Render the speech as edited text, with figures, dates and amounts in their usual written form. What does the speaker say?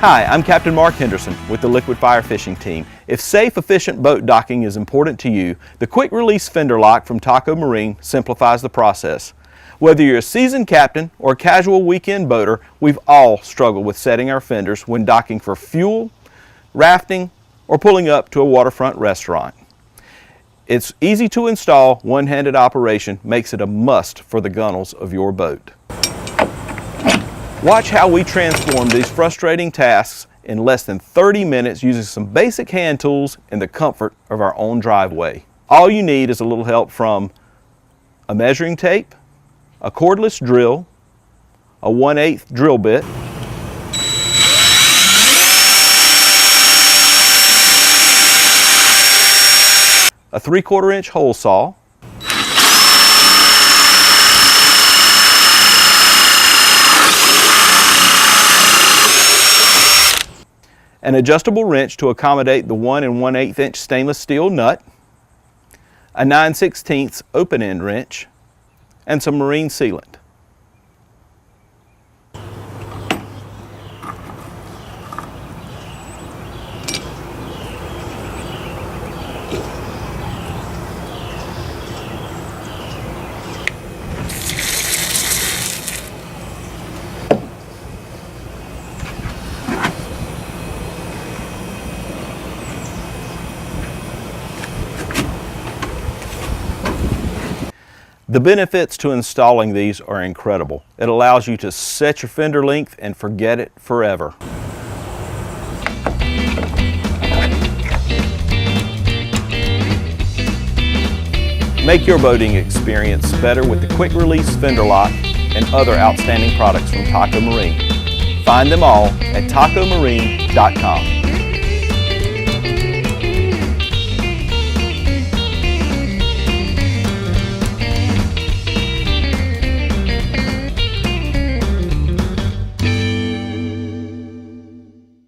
Hi, I'm Captain Mark Henderson with the Liquid Fire Fishing Team. If safe, efficient boat docking is important to you, the quick release fender lock from Taco Marine simplifies the process. Whether you're a seasoned captain or a casual weekend boater, we've all struggled with setting our fenders when docking for fuel, rafting, or pulling up to a waterfront restaurant. Its easy to install, one-handed operation makes it a must for the gunnels of your boat. Watch how we transform these frustrating tasks in less than 30 minutes using some basic hand tools in the comfort of our own driveway. All you need is a little help from a measuring tape, a cordless drill, a 1/8 drill bit, a 3/4 inch hole saw, an adjustable wrench to accommodate the 1 1/8 inch stainless steel nut, a 9/16 open end wrench, and some marine sealant. The benefits to installing these are incredible. It allows you to set your fender length and forget it forever. Make your boating experience better with the quick release fender lock and other outstanding products from Taco Marine. Find them all at tacomarine.com.